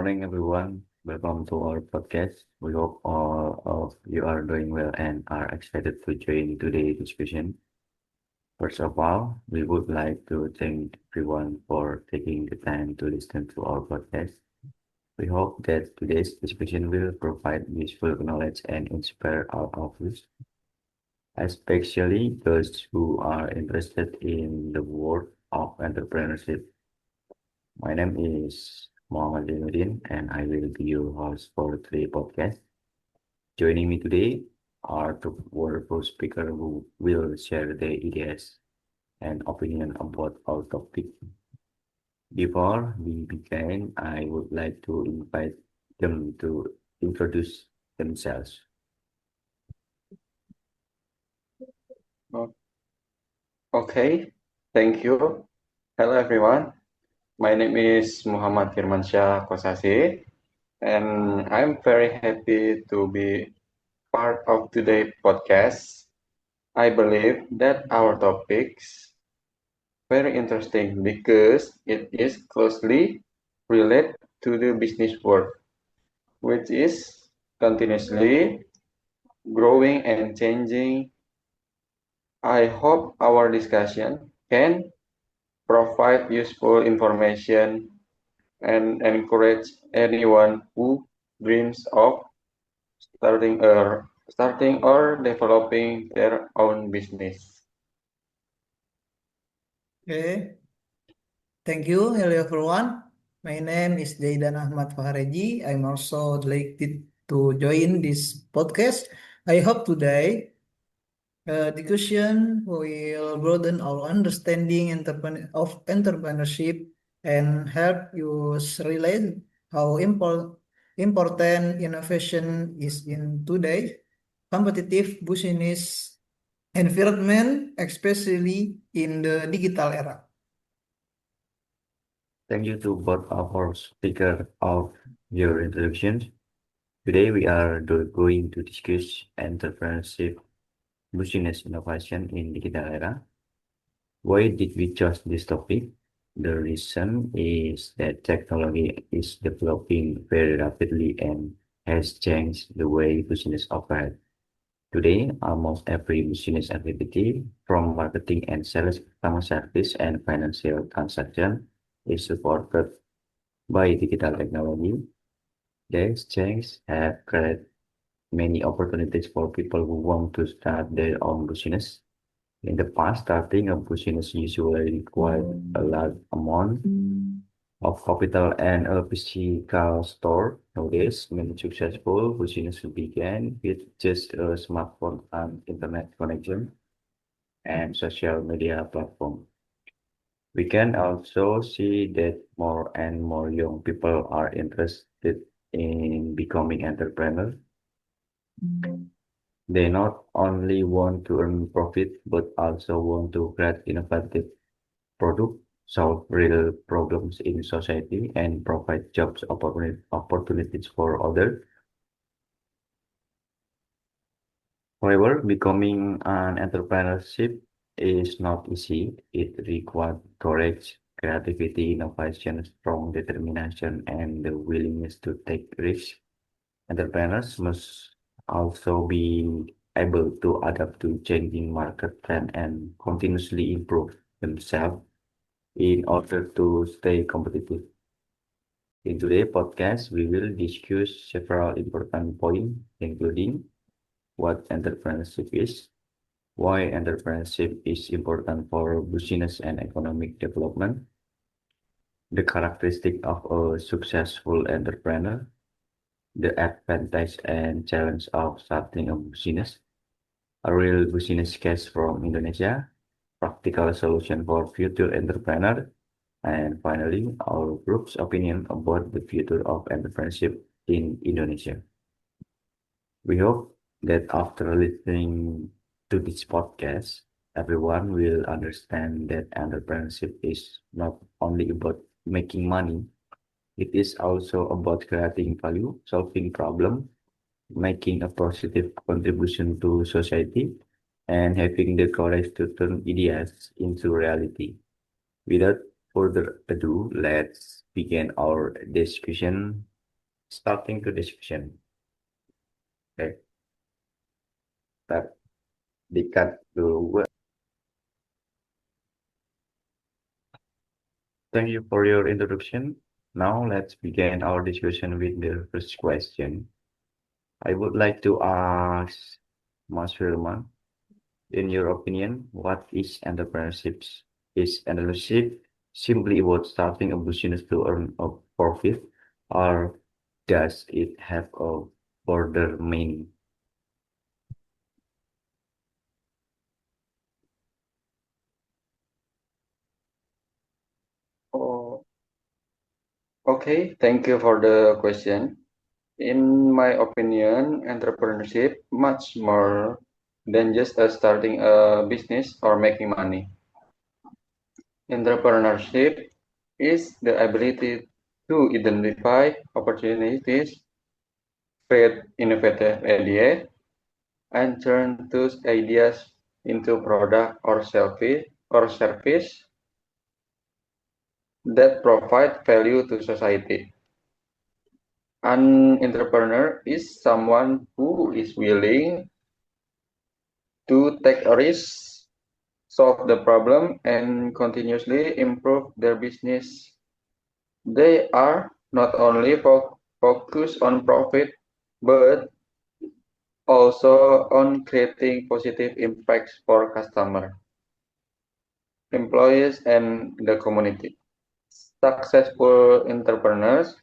morning, everyone. Welcome to our podcast. We hope all of you are doing well and are excited to join today's discussion. First of all, we would like to thank everyone for taking the time to listen to our podcast. We hope that today's discussion will provide useful knowledge and inspire our audience, especially those who are interested in the world of entrepreneurship. My name is Muhammad Zainuddin, and I will be your host for today's podcast. Joining me today are two wonderful speakers who will share their ideas and opinion about our topic. Before we begin, I would like to invite them to introduce themselves. O- Okay, thank you. Hello everyone. My name is Muhammad Firmansyah Kosasi, and I'm very happy to be part of today's podcast. I believe that our topics very interesting because it is closely related to the business world, which is continuously growing and changing. I hope our discussion can provide useful information and encourage anyone who dreams of starting or developing their own business. Okay, thank you. Hello everyone. My name is Zaidan Ahmad Fahareji. I'm also delighted to join this podcast. I hope today the question will broaden our understanding of entrepreneurship and help you realize how important innovation is in today's competitive business environment, especially in the digital era. Thank you to both of our speakers of your introductions. Today we are going to discuss entrepreneurship, business innovation in digital era. Why did we choose this topic? The reason is that technology is developing very rapidly and has changed the way business operate. Today, almost every business activity, from marketing and sales, customer service, and financial transaction, is supported by digital technology. These changes have created many opportunities for people who want to start their own business. In the past, starting a business usually required a large amount of capital and a physical store. Nowadays, many successful businesses began with just a smartphone and internet connection and social media platform. We can also see that more and more young people are interested in becoming entrepreneurs. They not only want to earn profit, but also want to create innovative products, solve real problems in society, and provide jobs opportunities for others. However, becoming an entrepreneurship is not easy. It requires courage, creativity, innovation, strong determination, and the willingness to take risks. Entrepreneurs must also be able to adapt to changing market trend and continuously improve themselves in order to stay competitive. In today's podcast, we will discuss several important points, including what entrepreneurship is, why entrepreneurship is important for business and economic development, the characteristic of a successful entrepreneur, the advantage and challenge of starting a business, a real business case from Indonesia, practical solution for future entrepreneur, and finally, our group's opinion about the future of entrepreneurship in Indonesia. We hope that after listening to this podcast, everyone will understand that entrepreneurship is not only about making money, it is also about creating value, solving problems, making a positive contribution to society, and having the courage to turn ideas into reality. Without further ado, let's begin our discussion. starting the discussion. Okay, start dikat dulu. Thank you for your introduction. Now let's begin our discussion with the first question. I would like to ask Mas Firman, in your opinion, what is entrepreneurship? Is entrepreneurship simply about starting a business to earn a profit, or does it have a broader meaning? Oh, okay. Thank you for the question. In my opinion, entrepreneurship much more than just starting a business or making money. Entrepreneurship is the ability to identify opportunities, create innovative ideas, and turn those ideas into product or service that provide value to society. An entrepreneur is someone who is willing to take a risk, solve the problem, and continuously improve their business. They are not only focused on profit, but also on creating positive impacts for customers, employees, and the community. Successful entrepreneurs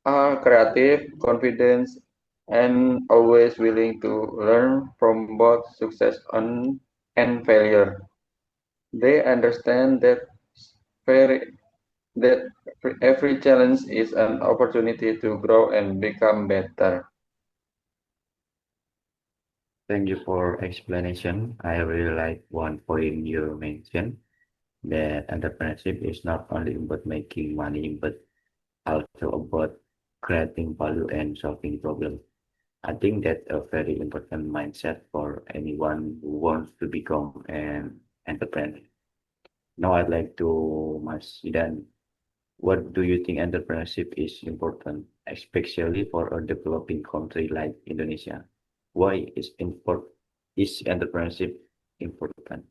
are creative, confident, and always willing to learn from both success and failure. They understand very, that every challenge is an opportunity to grow and become better. Thank you for explanation. I really like one point you mentioned, that entrepreneurship is not only about making money, but also about creating value and solving problems. I think that's a very important mindset for anyone who wants to become an entrepreneur. Now I'd like to Mas Idan, what do you think entrepreneurship is important, especially for a developing country like Indonesia? Why is entrepreneurship important?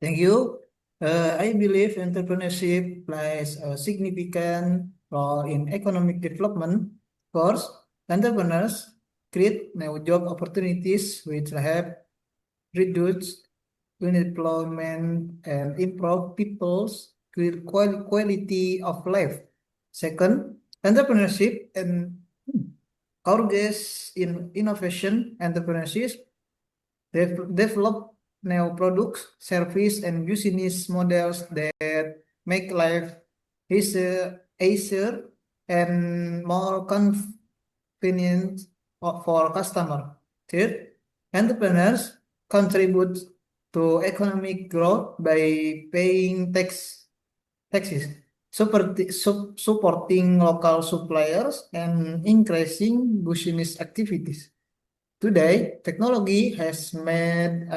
Thank you. I believe entrepreneurship plays a significant role in economic development. First, entrepreneurs create new job opportunities which help reduce unemployment and improve people's quality of life. Second, entrepreneurship and encourages in innovation. Entrepreneurship develop new products, service, and business models that make life easier and more convenient for customer. Third, entrepreneurs contribute to economic growth by paying taxes, supporting local suppliers, and increasing business activities. Today, technology has made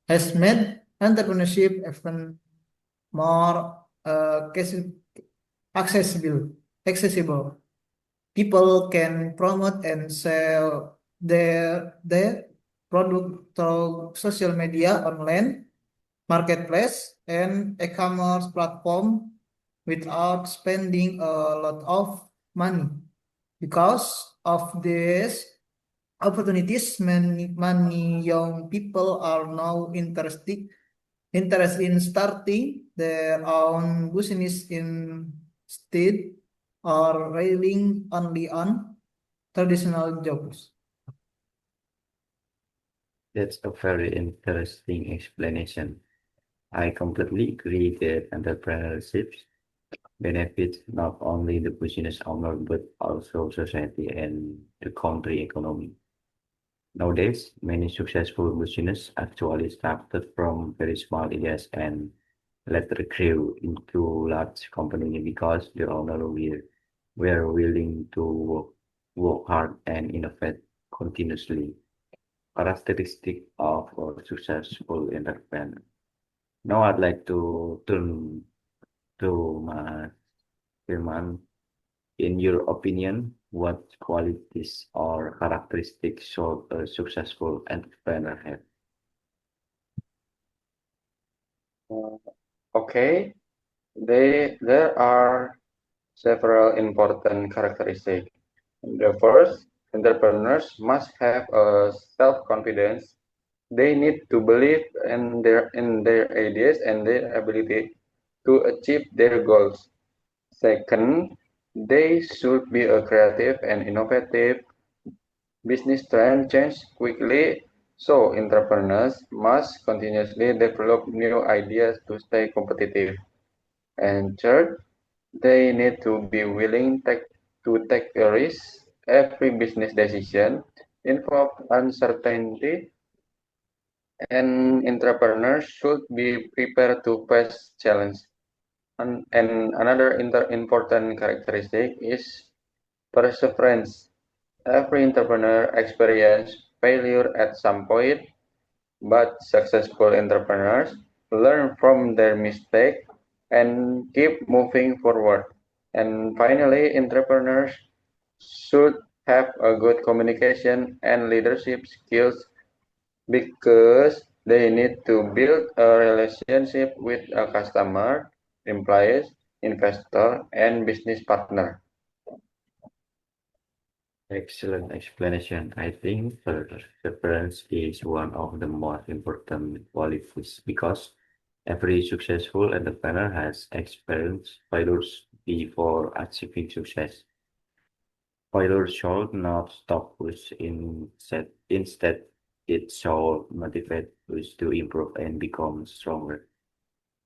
entrepreneurship even more accessible. Accessible. People can promote and sell their product through social media, online marketplace, and e-commerce platform without spending a lot of money. Because of this opportunities, many young people are now interested in starting their own business instead or relying only on traditional jobs. That's a very interesting explanation. I completely agree that entrepreneurship benefits not only the business owner but also society and the country economy. Nowadays, many successful business actually started from very small ideas and later grew into large company because the owner were willing to work hard and innovate continuously. Characteristic of a successful entrepreneur. Now I'd like to turn to my Firman. In your opinion, what qualities or characteristics should a successful entrepreneur have? Okay, there are several important characteristics. The first, entrepreneurs must have a self-confidence. They need to believe in their ideas and their ability to achieve their goals. Second, they should be a creative and innovative. Business trends change quickly, so entrepreneurs must continuously develop new ideas to stay competitive. And third, they need to be willing to take a risk. Every business decision involves uncertainty, and entrepreneurs should be prepared to face challenge. And another important characteristic is perseverance. Every entrepreneur experiences failure at some point, but successful entrepreneurs learn from their mistake and keep moving forward. And finally, entrepreneurs should have a good communication and leadership skills because they need to build a relationship with a customer, employees, investor, and business partner. Excellent explanation. I think perseverance is one of the most important qualities because every successful entrepreneur has experienced failures before achieving success. Failure should not stop us instead it should motivate us to improve and become stronger.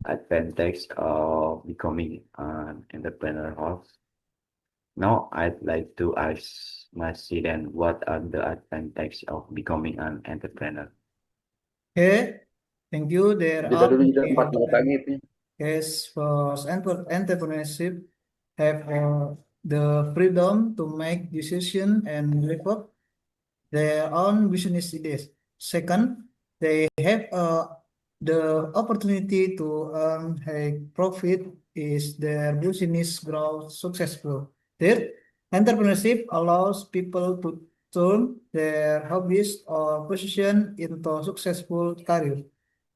Advantage of becoming an entrepreneur host. Now I'd like to ask Mas then what are the advantages of becoming an entrepreneur? Okay, thank you. There Jeda are dulu, jeda many 4 menit lagi itu. Yes, for entrepreneurship have the freedom to make decision and develop their own business ideas. Second, they have the opportunity to earn a profit is their business grow successful. Third, entrepreneurship allows people to turn their hobbies or position into successful career.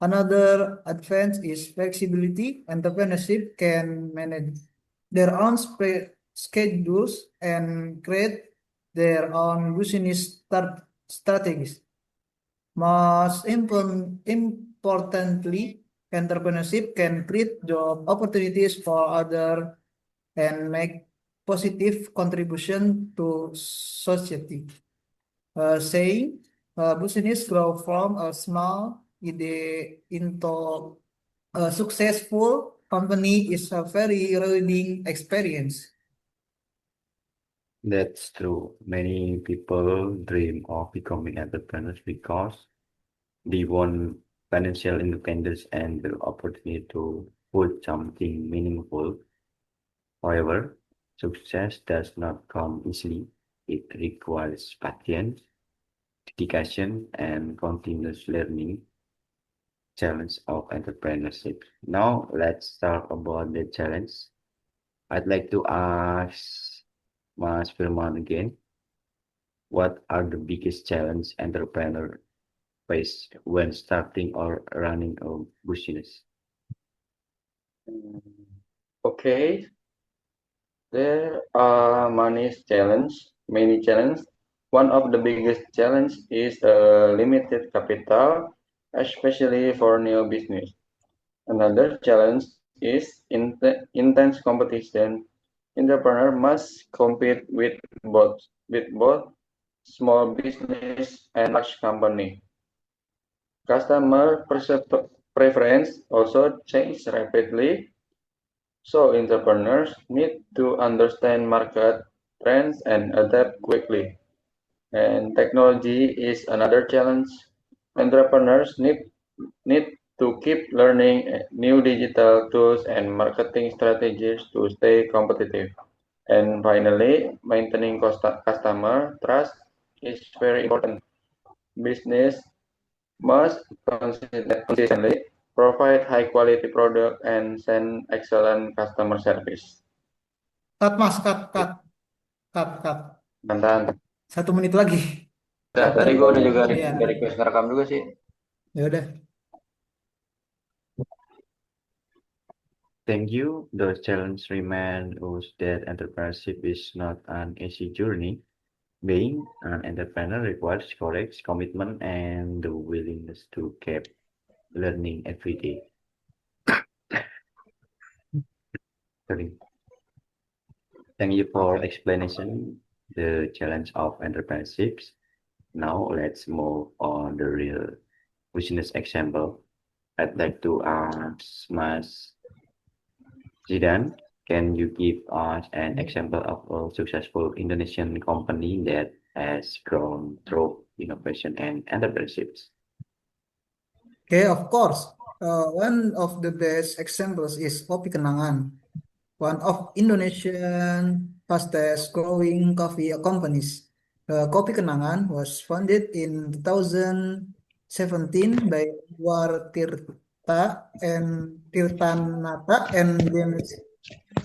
Another advantage is flexibility. Entrepreneurship can manage their own schedules and create their own business strategies. Most importantly, entrepreneurship can create job opportunities for others and make positive contribution to society. Saying business grow from a small idea into a successful company is a very rewarding experience. That's true. Many people dream of becoming entrepreneurs because they want financial independence and the opportunity to put something meaningful. However, success does not come easily. It requires patience, dedication, and continuous learning. Challenge of entrepreneurship. Now let's talk about the challenge. I'd like to ask Mas Firman again. What are the biggest challenge entrepreneur face when starting or running a business? Okay, there are many challenges. One of the biggest challenge is limited capital, especially for new business. Another challenge is intense competition. Entrepreneur must compete with both small business and large company. Customer preference also change rapidly, so entrepreneurs need to understand market trends and adapt quickly. And technology is another challenge. Entrepreneurs need to keep learning new digital tools and marketing strategies to stay competitive. And finally, maintaining customer trust is very important. Business must consistently provide high quality product and send excellent customer service. Cut, Mas, cut. Mantan. 1 menit lagi. Tadi gue udah juga Iya, request ngerekam juga sih. ya udah. Thank you. The challenge remains us that entrepreneurship is not an easy journey. Being an entrepreneur requires courage, commitment, and the willingness to keep learning every day. Sorry. Thank you for explanation the challenge of entrepreneurships. Now let's move on the real business example. I'd like to ask Mas Zidan, can you give us an example of a successful Indonesian company that has grown through innovation and entrepreneurships? Okay, of course. One of the best examples is Kopi Kenangan, one of Indonesian fastest growing coffee companies. Kopi Kenangan was founded in 2017 by War Tirtanata and James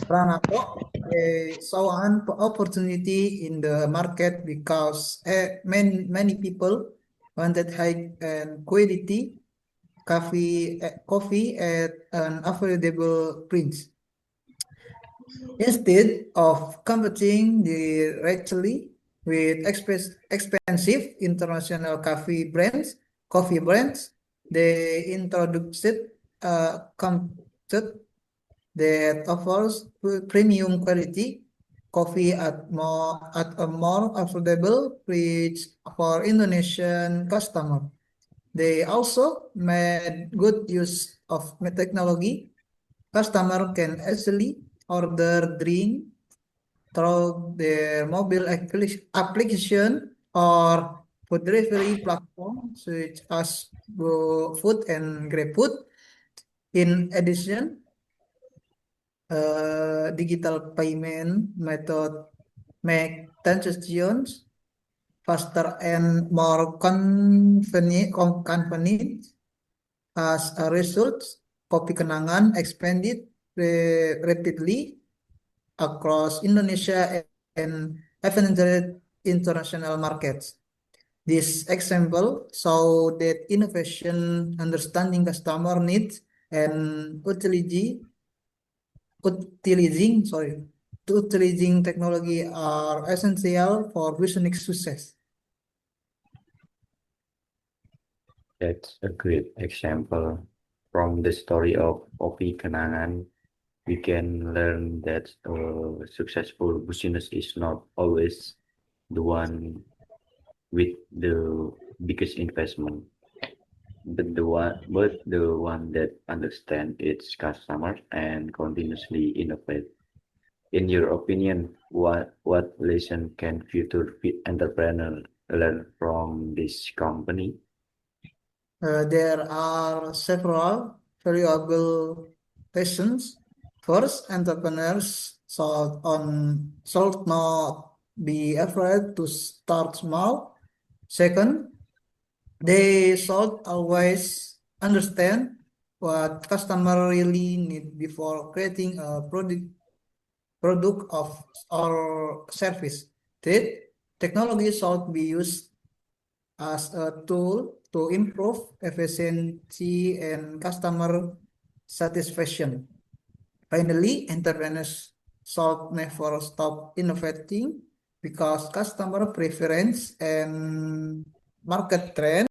Pranato. They saw an opportunity in the market because many people wanted high and quality coffee at an affordable price. Instead of competing directly with expensive international coffee brands, they introduced a concept that offers premium quality coffee at a more affordable price for Indonesian customers. They also made good use of technology. Customer can easily order drink through their mobile application or food delivery platform such as GoFood and GrabFood. In addition, digital payment method make transactions faster and more convenient. As a result, Kopi Kenangan expanded rapidly across Indonesia and eventually international markets. This example show that innovation, understanding customer needs, and utilizing technology are essential for business success. That's a great example. From the story of Opi Kenangan, we can learn that a successful business is not always the one with the biggest investment, but the one that understand its customers and continuously innovate. In your opinion, what lesson can future entrepreneur learn from this company? There are several valuable lessons. First, entrepreneurs should not be afraid to start small. Second, they should always understand what customer really need before creating a product of or service. Third, technology should be used as a tool to improve efficiency and customer satisfaction. Finally, entrepreneurs should never stop innovating because customer preference and market trend